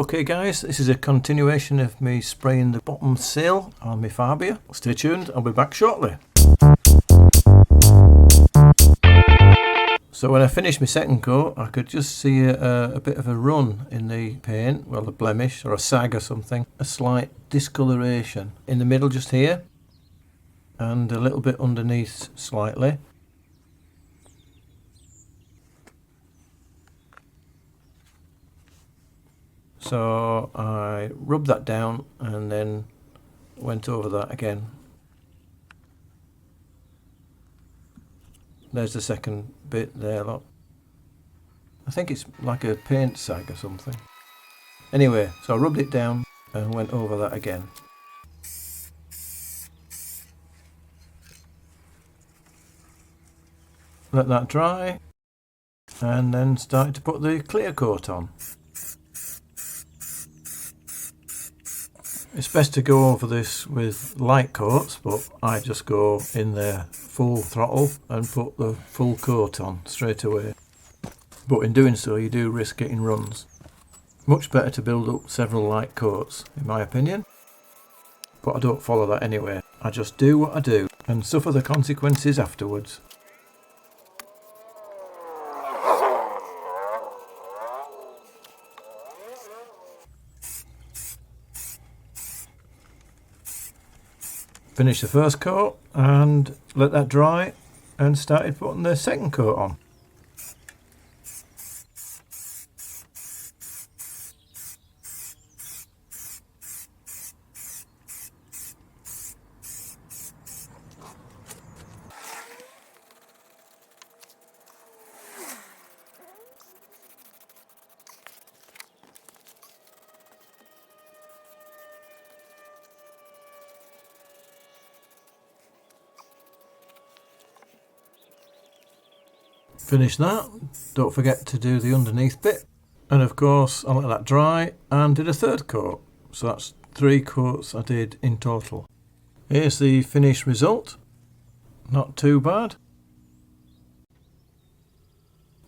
Okay guys, this is a continuation of me spraying the bottom sill on my Fabia. Stay tuned, I'll be back shortly. So when I finished my second coat, I could just see a bit of a run in the paint, well, a blemish or a sag or something, a slight discoloration in the middle just here, and a little bit underneath slightly. So I rubbed that down and then went over that again. There's the second bit there, look. I think it's like a paint sag or something. Anyway, so I rubbed it down and went over that again. Let that dry and then started to put the clear coat on. It's best to go over this with light coats, but I just go in there full throttle and put the full coat on straight away. But in doing so, you do risk getting runs. Much better to build up several light coats, in my opinion. But I don't follow that anyway. I just do what I do and suffer the consequences afterwards. Finished the first coat and let that dry and started putting the second coat on. Finish that, don't forget to do the underneath bit, and of course I let that dry and did a third coat, so that's 3 coats I did in total. Here's the finished result, not too bad.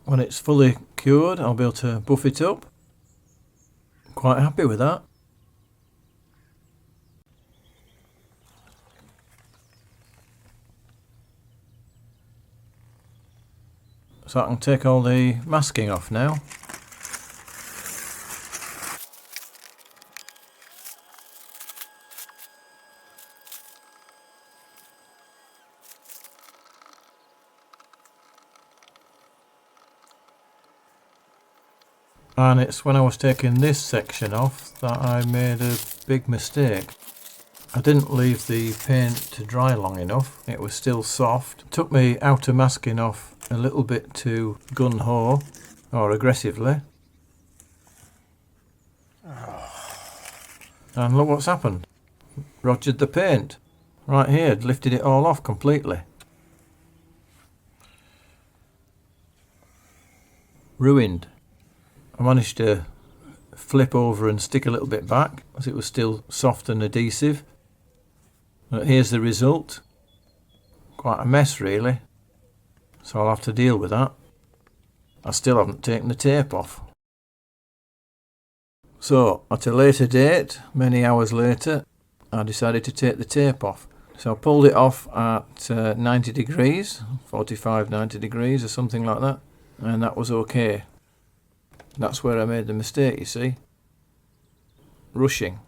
When it's fully cured I'll be able to buff it up, quite happy with that. So I can take all the masking off now. And it's when I was taking this section off that I made a big mistake. I didn't leave the paint to dry long enough, it was still soft. Took my outer masking off a little bit too gun-ho or aggressively. And look what's happened. Rogered the paint. Right here, lifted it all off completely. Ruined. I managed to flip over and stick a little bit back as it was still soft and adhesive. But here's the result. Quite a mess really, so I'll have to deal with that. I still haven't taken the tape off. So at a later date, many hours later, I decided to take the tape off. So I pulled it off at 90 degrees, 45, 90 degrees or something like that, and that was okay. That's where I made the mistake, you see. Rushing.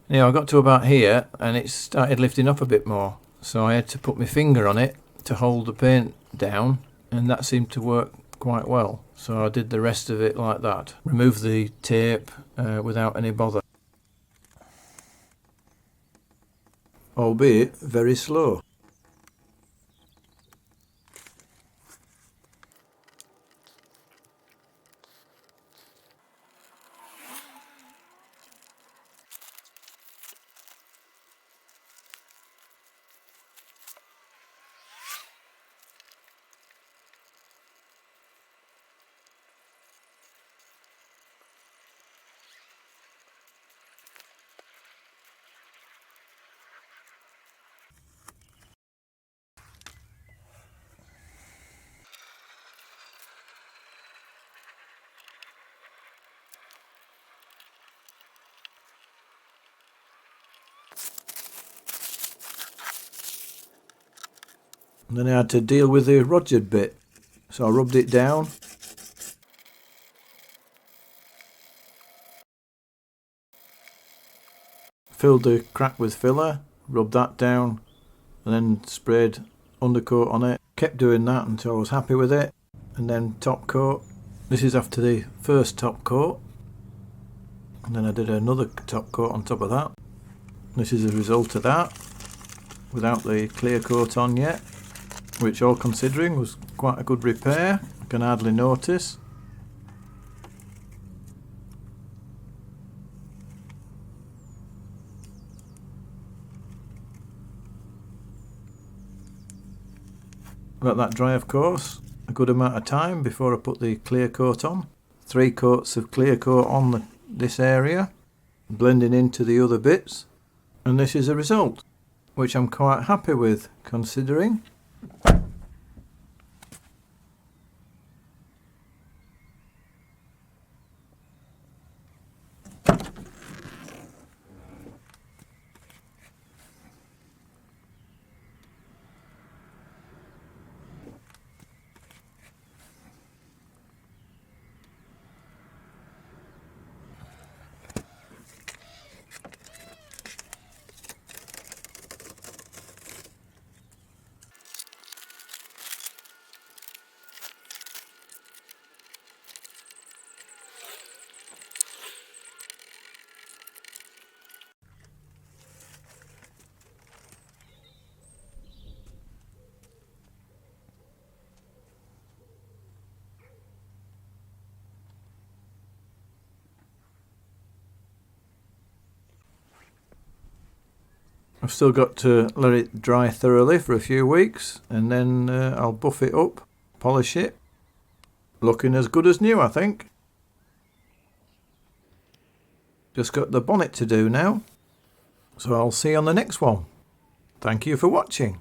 Now I got to about here and it started lifting up a bit more, so I had to put my finger on it to hold the paint down, and that seemed to work quite well. So I did the rest of it like that. Removed the tape without any bother. Albeit very slow. And then I had to deal with the rogered bit. So I rubbed it down. Filled the crack with filler, rubbed that down, and then sprayed undercoat on it. Kept doing that until I was happy with it. And then top coat. This is after the first top coat. And then I did another top coat on top of that. This is a result of that, without the clear coat on yet, which all considering was quite a good repair. I can hardly notice. Let that dry, of course, a good amount of time before I put the clear coat on. 3 coats of clear coat on this area, blending into the other bits, and this is a result which I'm quite happy with considering. I've still got to let it dry thoroughly for a few weeks, and then I'll buff it up, polish it. Looking as good as new, I think. Just got the bonnet to do now, so I'll see you on the next one. Thank you for watching.